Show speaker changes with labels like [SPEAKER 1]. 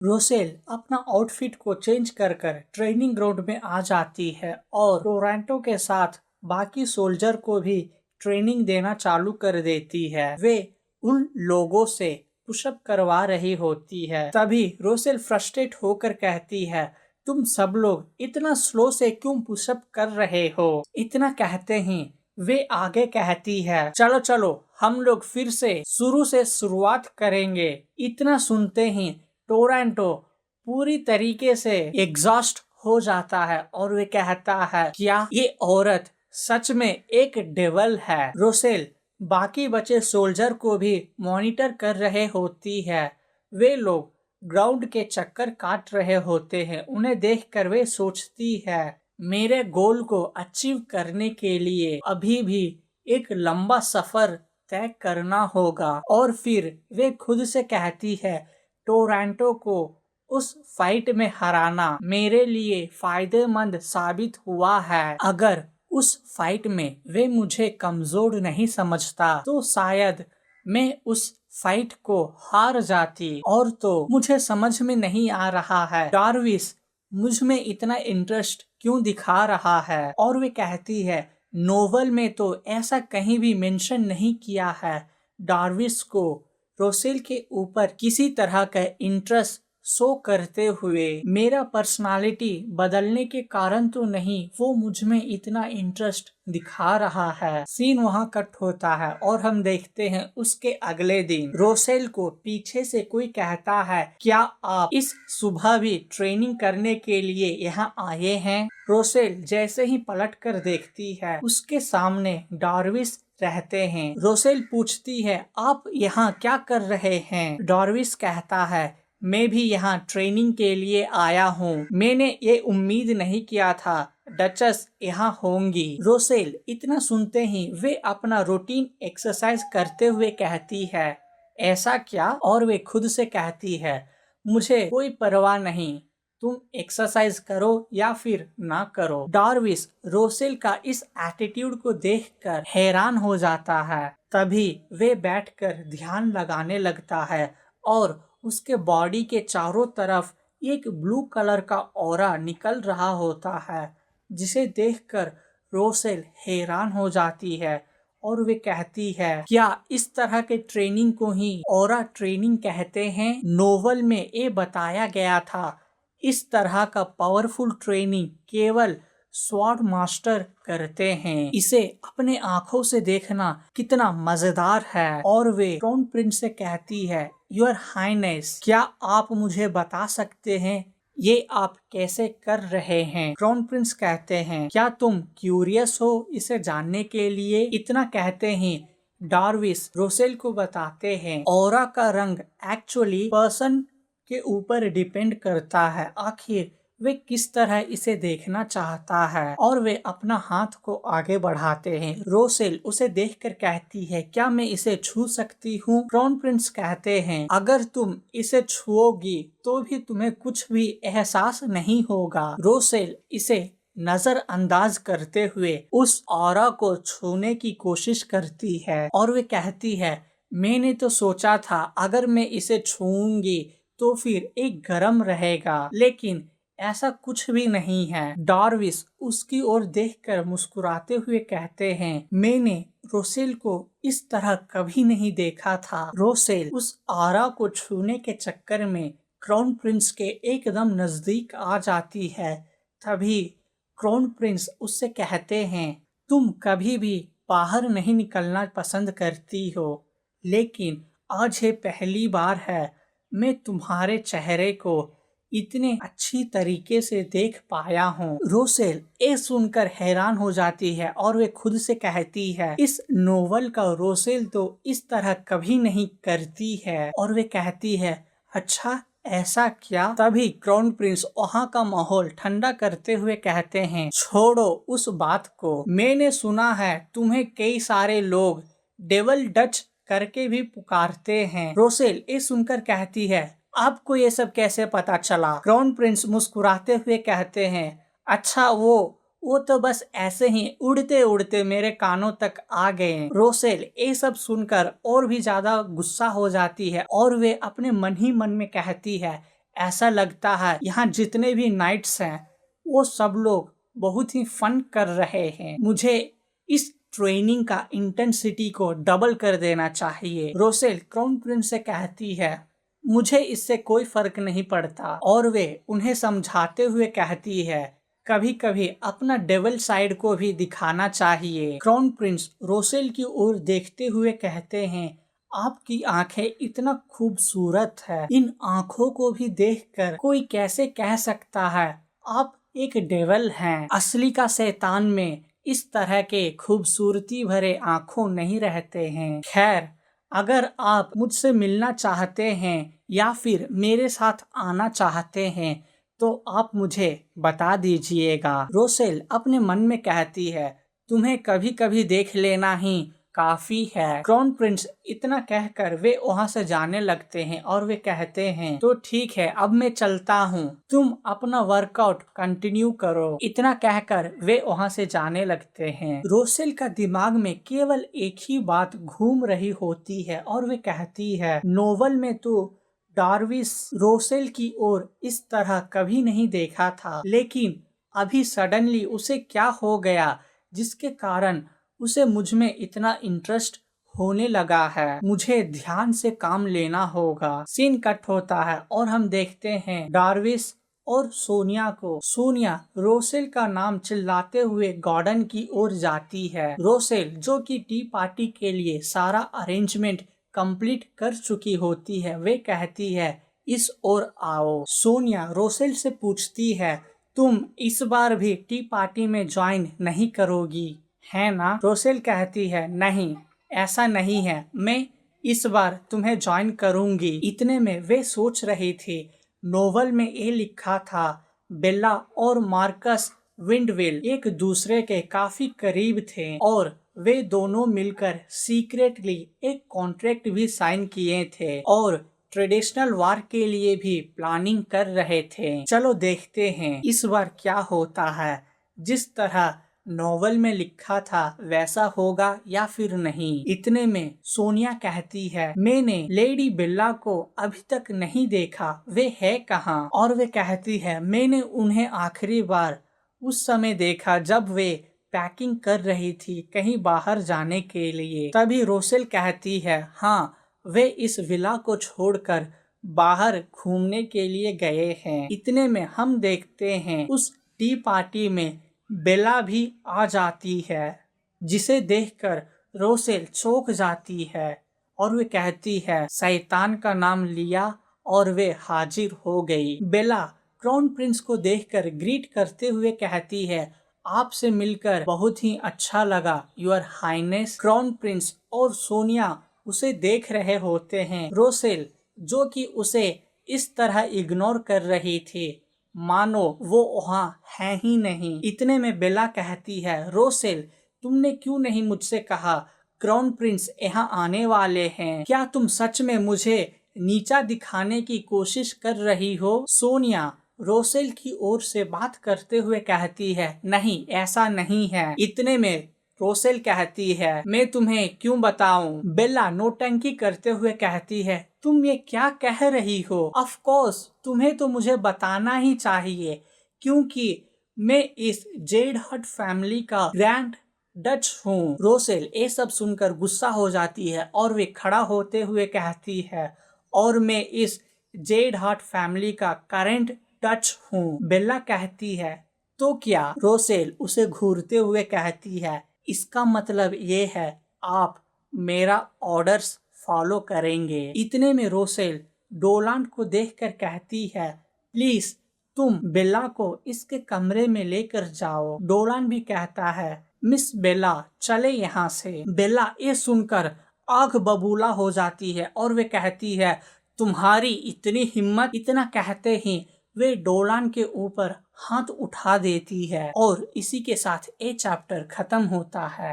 [SPEAKER 1] Rosell अपना outfit को change कर कर ट्रेनिंग ग्राउंड में आ जाती है और टोरंटो के साथ बाकी सोल्जर को भी ट्रेनिंग देना चालू कर देती है। वे उन लोगों से पुशअप करवा रही होती है। तभी रोसेल फ्रस्ट्रेट होकर कहती है, तुम सब लोग इतना स्लो से क्यों पुशअप कर रहे हो? इतना कहते ही वे आगे कहती है, चलो चलो हम लोग फिर से शुरू से शुरुआत करेंगे। इतना सुनते ही टोरंटो पूरी तरीके से एग्जॉस्ट हो जाता है और वे कहता है, क्या ये औरत सच में एक डेविल है? रोसेल बाकी बचे सोल्जर को भी मॉनिटर कर रहे होती है। वे लोग ग्राउंड के चक्कर काट रहे होते हैं। उन्हें देखकर वे सोचती है, मेरे गोल को अचीव करने के लिए अभी भी एक लंबा सफर तय करना होगा। और फिर वे खुद से कहती है, टोरंटो को उस फाइट में हराना मेरे लिए फायदेमंद साबित हुआ है। अगर उस फाइट में वे मुझे कमजोर नहीं समझता तो शायद मैं उस फाइट को हार जाती। और तो मुझे समझ में नहीं आ रहा है डार्विस मुझ में इतना इंटरेस्ट क्यों दिखा रहा है। और वे कहती है, नोवेल में तो ऐसा कहीं भी मेंशन नहीं किया है डार्विस को रोसेल के ऊपर किसी तरह का इंटरेस्ट शो करते हुए। मेरा पर्सनालिटी बदलने के कारण तो नहीं, वो मुझ में इतना इंटरेस्ट दिखा रहा है। सीन वहाँ कट होता है और हम देखते हैं उसके अगले दिन रोसेल को पीछे से कोई कहता है, क्या आप इस सुबह भी ट्रेनिंग करने के लिए यहाँ आए हैं? रोसेल जैसे ही पलट कर देखती है उसके सामने डार्विस रहते हैं। रोसेल पूछती है, आप यहाँ क्या कर रहे हैं? डार्विस कहता है, मैं भी यहाँ ट्रेनिंग के लिए आया हूँ। मैंने ये उम्मीद नहीं किया था डचस यहाँ होंगी। रोसेल इतना सुनते ही वे अपना रूटीन एक्सरसाइज करते हुए कहती है, ऐसा क्या? और वे खुद से कहती है, मुझे कोई परवाह नहीं, तुम एक्सरसाइज करो या फिर ना करो। डार्विस रोसेल का इस एटीट्यूड को देखकर हैरान हो जाता है। तभी वे बैठकर ध्यान लगाने लगता है और उसके बॉडी के चारों तरफ एक ब्लू कलर का ऑरा निकल रहा होता है, जिसे देखकर रोसेल हैरान हो जाती है और वे कहती है, क्या इस तरह के ट्रेनिंग को ही ऑरा ट्रेनिंग कहते हैं? नोवेल में ये बताया गया था इस तरह का पावरफुल ट्रेनिंग केवल स्वॉर्ड मास्टर करते हैं। इसे अपने आंखों से देखना कितना मजेदार है। और वे क्राउन प्रिंस से कहती है, योर हाइनेस, क्या आप मुझे बता सकते हैं ये आप कैसे कर रहे हैं? क्राउन प्रिंस कहते हैं, क्या तुम क्यूरियस हो इसे जानने के लिए? इतना कहते हैं डार्विस रोसेल को बताते हैं, ऑरा का रंग एक्चुअली पर्सन के ऊपर डिपेंड करता है, आखिर वे किस तरह इसे देखना चाहता है। और वे अपना हाथ को आगे बढ़ाते हैं। रोसेल उसे देखकर कहती है, क्या मैं इसे छू सकती हूँ? क्राउन प्रिंस कहते हैं, अगर तुम इसे छुओगी तो भी तुम्हें कुछ भी एहसास नहीं होगा। रोसेल इसे नजरअंदाज करते हुए उस ऑरा को छूने की कोशिश करती है और वे कहती है, मैंने तो सोचा था अगर मैं इसे छूऊंगी तो फिर एक गरम रहेगा, लेकिन ऐसा कुछ भी नहीं है। डार्विस उसकी ओर देखकर मुस्कुराते हुए कहते हैं, मैंने रोसेल को इस तरह कभी नहीं देखा था। रोसेल उस ऑरा को छूने के चक्कर में क्राउन प्रिंस के एकदम नजदीक आ जाती है। तभी क्राउन प्रिंस उससे कहते हैं, तुम कभी भी बाहर नहीं निकलना पसंद करती हो, लेकिन आज ये पहली बार है मैं तुम्हारे चेहरे को इतने अच्छी तरीके से देख पाया हूँ। रोसेल ये सुनकर हैरान हो जाती है और वे खुद से कहती है, इस नोवेल का रोसेल तो इस तरह कभी नहीं करती है। और वे कहती है, अच्छा ऐसा क्या? तभी क्राउन प्रिंस वहाँ का माहौल ठंडा करते हुए कहते हैं, छोड़ो उस बात को, मैंने सुना है तुम्हें कई सारे लोग डेविल डच करके भी पुकारते हैं। रोसेल ये सुनकर कहती है, आपको ये सब कैसे पता चला? क्राउन प्रिंस मुस्कुराते हुए कहते हैं, अच्छा वो तो बस ऐसे ही उड़ते उड़ते मेरे कानों तक आ गए। रोसेल ये सब सुनकर और भी ज्यादा गुस्सा हो जाती है और वे अपने मन ही मन में कहती है, ऐसा लगता है यहाँ जितने भी नाइट्स हैं वो सब लोग बहुत ही फन कर रहे हैं। मुझे इस ट्रेनिंग का इंटेंसिटी को डबल कर देना चाहिए। रोसेल क्राउन प्रिंस से कहती है, मुझे इससे कोई फर्क नहीं पड़ता। और वे उन्हें समझाते हुए कहती है, कभी कभी अपना डेविल साइड को भी दिखाना चाहिए। क्राउन प्रिंस रोसेल की ओर देखते हुए कहते हैं, आपकी आंखें इतना खूबसूरत है। इन आंखों को भी देखकर कोई कैसे कह सकता है आप एक डेविल हैं। असली का शैतान में इस तरह के खूबसूरती भरे आंखों नहीं रहते हैं। खैर, अगर आप मुझसे मिलना चाहते हैं या फिर मेरे साथ आना चाहते हैं तो आप मुझे बता दीजिएगा। रोसेल अपने मन में कहती है, तुम्हें कभी कभी देख लेना ही काफी है। क्राउन प्रिंस इतना कहकर वे वहाँ से जाने लगते हैं और वे कहते हैं, तो ठीक है, अब मैं चलता हूँ, तुम अपना वर्कआउट कंटिन्यू करो। इतना कहकर वे वहाँ से जाने लगते हैं। रोसेल का दिमाग में केवल एक ही बात घूम रही होती है और वे कहती है, नोवेल में तो डार्विस रोसेल की ओर इस तरह कभी नहीं देखा था, लेकिन अभी सडनली उसे क्या हो गया जिसके कारण उसे मुझ में इतना इंटरेस्ट होने लगा है। मुझे ध्यान से काम लेना होगा। सीन कट होता है और हम देखते हैं डार्विस और सोनिया को। सोनिया रोसेल का नाम चिल्लाते हुए गार्डन की ओर जाती है। रोसेल जो कि टी पार्टी के लिए सारा अरेंजमेंट कंप्लीट कर चुकी होती है, वे कहती है, इस ओर आओ। सोनिया रोसेल से पूछती है, तुम इस बार भी टी पार्टी में ज्वाइन नहीं करोगी है ना? रोसेल कहती है, नहीं, ऐसा नहीं है, मैं इस बार तुम्हें ज्वाइन करूंगी। इतने में वे सोच रही थी, नोवेल में ये लिखा था, बेला और मार्कस विंडविल एक दूसरे के काफी करीब थे और वे दोनों मिलकर सीक्रेटली एक कॉन्ट्रैक्ट भी साइन किए थे और ट्रेडिशनल वार के लिए भी प्लानिंग कर रहे थे। चलो देखते हैं इस बार क्या होता है। जिस तरह नोवेल में लिखा था वैसा होगा या फिर नहीं। इतने में सोनिया कहती है, मैंने लेडी बेला को अभी तक नहीं देखा, वे है कहाँ? और वे कहती है, मैंने उन्हें आखिरी बार उस समय देखा जब वे पैकिंग कर रही थी कहीं बाहर जाने के लिए। तभी रोसेल कहती है, हाँ, वे इस विला को छोड़कर बाहर घूमने के लिए गए हैं। इतने में हम देखते हैं उस टी पार्टी में बेला भी आ जाती है, जिसे देखकर रोसेल चौंक जाती है और वे कहती है, शैतान का नाम लिया और वे हाजिर हो गई। बेला क्राउन प्रिंस को देखकर ग्रीट करते हुए कहती है, आपसे मिलकर बहुत ही अच्छा लगा योर हाइनेस। क्राउन प्रिंस और सोनिया उसे देख रहे होते हैं। रोसेल जो कि उसे इस तरह इग्नोर कर रही थी मानो वो वहाँ है ही नहीं। इतने में बेला कहती है, रोसेल तुमने क्यों नहीं मुझसे कहा क्राउन प्रिंस यहाँ आने वाले हैं? क्या तुम सच में मुझे नीचा दिखाने की कोशिश कर रही हो? सोनिया रोसेल की ओर से बात करते हुए कहती है, नहीं, ऐसा नहीं है। इतने में रोसेल कहती है, मैं तुम्हें क्यों बताऊं? बेला नोटंकी करते हुए कहती है, तुम ये क्या कह रही हो? ऑफ कोर्स तुम्हें तो मुझे बताना ही चाहिए क्योंकि मैं इस जेड हट फैमिली का ग्रैंड डच हूँ। रोसेल ये सब सुनकर गुस्सा हो जाती है और वे खड़ा होते हुए कहती है, और मैं इस जेड हट फैमिली का करेंट डच हूँ। बेला कहती है, तो क्या? रोसेल उसे घूरते हुए कहती है, इसका मतलब ये है आप मेरा ऑर्डर्स फॉलो करेंगे। इतने में रोसेल डोलान को देखकर कहती है, प्लीज तुम बेला को इसके कमरे में लेकर जाओ। डोलान भी कहता है, मिस बेला चले यहाँ से। बेला ये सुनकर आग बबूला हो जाती है और वे कहती है, तुम्हारी इतनी हिम्मत? इतना कहते ही वे डोलान के ऊपर हाथ उठा देती है और इसी के साथ ये चैप्टर खत्म होता है।